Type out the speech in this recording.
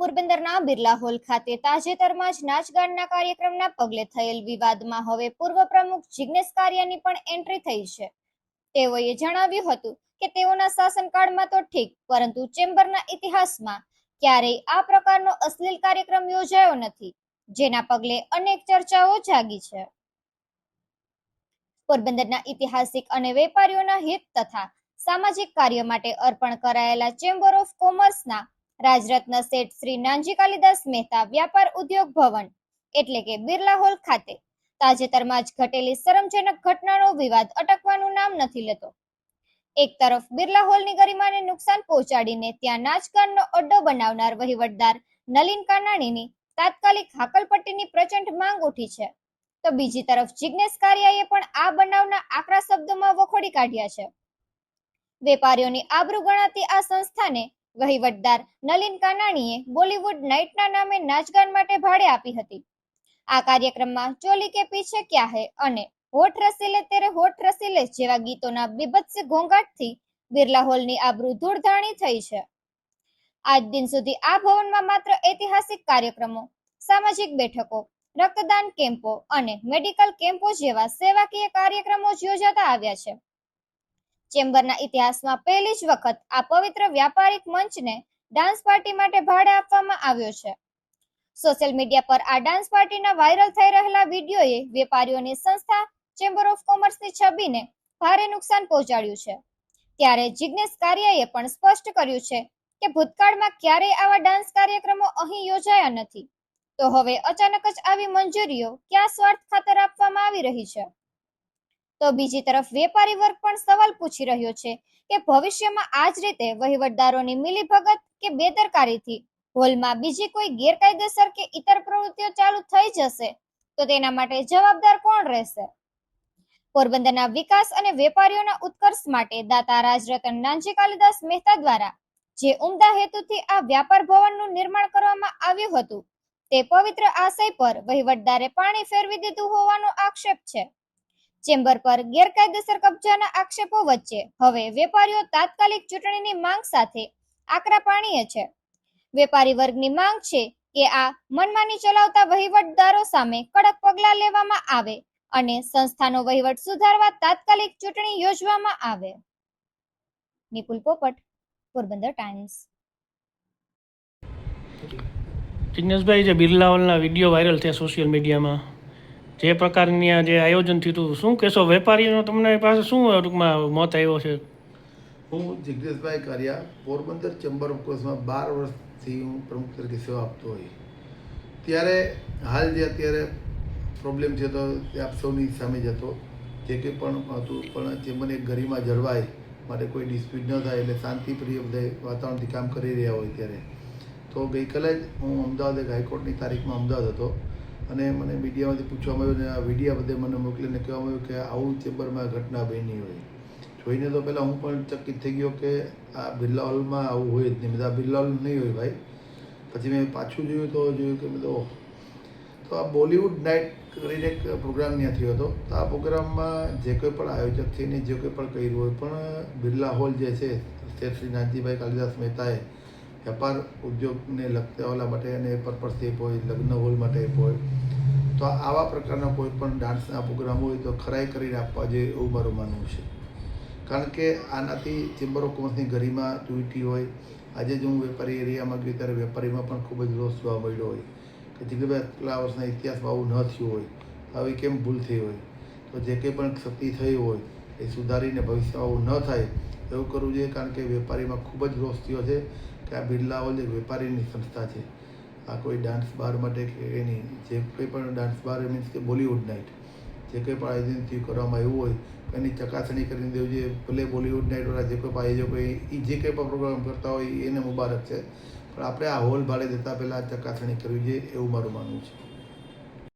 પોરબંદરના બિરલા હોલ ખાતે તાજેતરમાં જ નાચગાનના કાર્યક્રમના પગલે થયેલ વિવાદમાં હવે પૂર્વ પ્રમુખ જિગ્નેશ કારિયાની પણ એન્ટ્રી થઈ છે. તેઓએ જણાવ્યું હતું કે તેઓના શાસનકાળમાં તો ઠીક, પરંતુ ચેમ્બરના ઇતિહાસમાં ક્યારેય આ પ્રકારનો અશ્લીલ કાર્યક્રમ યોજાયો નથી, જેના પગલે અનેક ચર્ચાઓ જાગી છે. પોરબંદરના ઐતિહાસિક અને વેપારીઓના હિત તથા સામાજિક કાર્ય માટે અર્પણ કરાયેલા ચેમ્બર ઓફ કોમર્સના રાજરત્ન શેઠ શ્રી નાનજી કાલિદાસ મહેતા વ્યાપાર ઉદ્યોગ ભવન એટલે કે બિરલા હોલ ખાતે તાજેતરમાં જ ઘટેલી શરમજનક ઘટનાનો વિવાદ અટકવાનું નામ નથી લેતો. એક તરફ બિરલા હોલની ગરિમાને નુકસાન પહોંચાડીને ત્યાં નાચગાનનો અડ્ડો બનાવનાર વહીવટદાર નલિન કાનાણીની તાત્કાલિક હાકલપટ્ટીની પ્રચંડ માંગ ઉઠી છે, તો બીજી તરફ જિગ્નેશ કારિયાએ પણ આ બનાવના આકરા શબ્દોમાં વખોડી કાઢ્યા છે. વેપારીઓની આબરૂ ગણાતી આ સંસ્થાને વહીવટદાર નલિન કાનાણીએ બોલીવુડ નાઇટના નામે નાચગાન માટે ભાડે આપી હતી. આ કાર્યક્રમમાં ચોલી કે પીછે ક્યા હે અને હોઠ રસીલે તેરે હોઠ રસીલે જેવા ગીતોના બીભત્સ ઘોંઘાટથી બિરલા હોલની આબરૂ ધૂળધાણી થઈ છે. આજ દિન સુધી આ ભવનમાં માત્ર ઐતિહાસિક કાર્યક્રમો, સામાજિક બેઠકો, રક્તદાન કેમ્પો અને મેડિકલ કેમ્પો જેવા સેવાકીય કાર્યક્રમો જ યોજાતા આવ્યા છે. ચેમ્બરના ઇતિહાસમાં પહેલી જ વખત આ પવિત્ર વ્યાપારિક મંચને ડાન્સ પાર્ટી માટે ભાડે આપવામાં આવ્યો છે. સોશિયલ મીડિયા પર આ ડાન્સ પાર્ટીના વાયરલ થઈ રહેલા વિડીયોએ વેપારીઓની સંસ્થા ચેમ્બર ઓફ કોમર્સની છબીને ભારે નુકસાન પહોંચાડ્યું છે. ત્યારે જિગ્નેશ કારિયાએ પણ સ્પષ્ટ કર્યું છે કે ભૂતકાળમાં ક્યારેય આવા ડાન્સ કાર્યક્રમો અહીં યોજાયા નથી, તો હવે અચાનક જ આવી મંજૂરીઓ ક્યાં સ્વાર્થ ખાતર આપવામાં આવી રહી છે. તો બીજી તરફ વેપારી વર્ગ પણ સવાલ પૂછી રહ્યો છે કે ભવિષ્યમાં આ જ રીતે વહીવટદારોની મિલીભગત કે બેદરકારીથી હોલમાં બીજી કોઈ ગેરકાયદેસર કે ઇતર પ્રવૃત્તિઓ ચાલુ થઈ જશે તો તેના માટે જવાબદાર કોણ રહેશે? પોરબંદરના વિકાસ અને વેપારીઓના ઉત્કર્ષ માટે દાતા રાજરત્ન નાનજી કાલિદાસ મહેતા દ્વારા જે ઉમદા હેતુથી આ વ્યાપાર ભવનનું નિર્માણ કરવામાં આવ્યું હતું, તે પવિત્ર આશય પર વહીવટદારે પાણી ફેરવી દીધું હોવાનો આક્ષેપ છે. ચેમ્બર પર ગેરકાયદેસર કબજાના આક્ષેપો વચ્ચે હવે વેપારીઓ તાત્કાલિક ચૂંટણીની માંગ સાથે આકરા પાણીએ છે. વેપારી વર્ગની માંગ છે કે આ મનમાની ચલાવતા વહીવટદારો સામે કડક પગલાં લેવામાં આવે અને સંસ્થાનો વહીવટ સુધારવા તાત્કાલિક ચૂંટણી યોજવામાં આવે. નિપુલ પોપટ, પોરબંદર ટાઈમ્સ. જિગ્નેશભાઈ, જે બિરલા હોલના વિડીયો વાયરલ થયા સોશિયલ મીડિયામાં, જે પ્રકારની જે આયોજન થયું હતું, શું કહેશો? વેપારીનો તમને પાસે શું ટૂંકમાં મત આવ્યો છે? હું જિગ્નેશભાઈ કારિયા, પોરબંદર ચેમ્બર ઓફ કોમર્સમાં 12 વર્ષથી હું પ્રમુખ તરીકે સેવા આપતો હોય. ત્યારે હાલ જે અત્યારે પ્રોબ્લેમ છે તો તે આપ સૌની સામે જ હતો. જે કંઈ પણ હતું, પણ ચેમ્બરની ગરિમા જળવાય માટે કોઈ ડિસ્પ્યુટ ન થાય એટલે શાંતિપ્રિય બધા વાતાવરણથી કામ કરી રહ્યા હોય ત્યારે તો ગઈકાલે જ હું અમદાવાદ એક હાઈકોર્ટની તારીખમાં અમદાવાદ હતો અને મને મીડિયામાંથી પૂછવામાં આવ્યું અને આ વિડીયા બધે મને મોકલીને કહેવામાં આવ્યું કે આવું ચેમ્બરમાં ઘટના બની હોય. જોઈને તો પહેલાં હું પણ ચકિત થઈ ગયો કે આ બિરલા હોલમાં આવું હોય જ નહીં, બધા બિરલા હોલ નહીં હોય ભાઈ. પછી મેં પાછું જોયું કે બધો તો આ બોલિવૂડ નાઇટ કરીને એક પ્રોગ્રામ ત્યાં થયો હતો. તો આ પ્રોગ્રામમાં જે કોઈ પણ આયોજક થઈને જે કોઈ પણ કર્યું હોય, પણ બિરલા હોલ જે છે શેઠ શ્રી નાનજીભાઈ કાલિદાસ મહેતાએ વેપાર ઉદ્યોગને લગતા ઓલા માટે અને પર્પઝથી હોય, લગ્ન હોલ માટે હોય, તો આવા પ્રકારના કોઈ પણ ડાન્સના પ્રોગ્રામ હોય તો ખરાઈ કરીને આપવા જોઈએ એવું મારું માનવું છે. કારણ કે આનાથી ચેમ્બર ઓફ કોમર્સની ગરિમા તૂટી હોય. આજે જ હું વેપારી એરિયામાં ગયો ત્યારે વેપારીમાં પણ ખૂબ જ રોષ જોવા મળ્યો હોય કે જિગ્નેશભાઈ આટલા વર્ષના ઇતિહાસમાં આવું ન થયું હોય, આવી કેમ ભૂલ થઈ હોય. તો જે કંઈ પણ ક્ષતિ થઈ હોય એ સુધારીને ભવિષ્યમાં આવું ન થાય એવું કરવું જોઈએ. કારણ કે વેપારીમાં ખૂબ જ રોષ થયો છે કે આ બિરલા હોલ એક વેપારીની સંસ્થા છે, આ કોઈ ડાન્સ બાર માટે કે એની જે કંઈ પણ ડાન્સ બાર મીન્સ કે બોલિવૂડ નાઇટ જે કંઈ પણ આયોજનથી કરવામાં આવ્યું હોય એની ચકાસણી કરીને દેવું જોઈએ. ભલે બોલિવૂડ નાઇટવાળા જે કોઈ પણ આયોજકો એ જે કંઈ પણ પ્રોગ્રામ કરતા હોય એને મુબારક છે, પણ આપણે આ હોલ ભાડે દેતા પહેલાં ચકાસણી કરવી જોઈએ એવું મારું માનવું છે.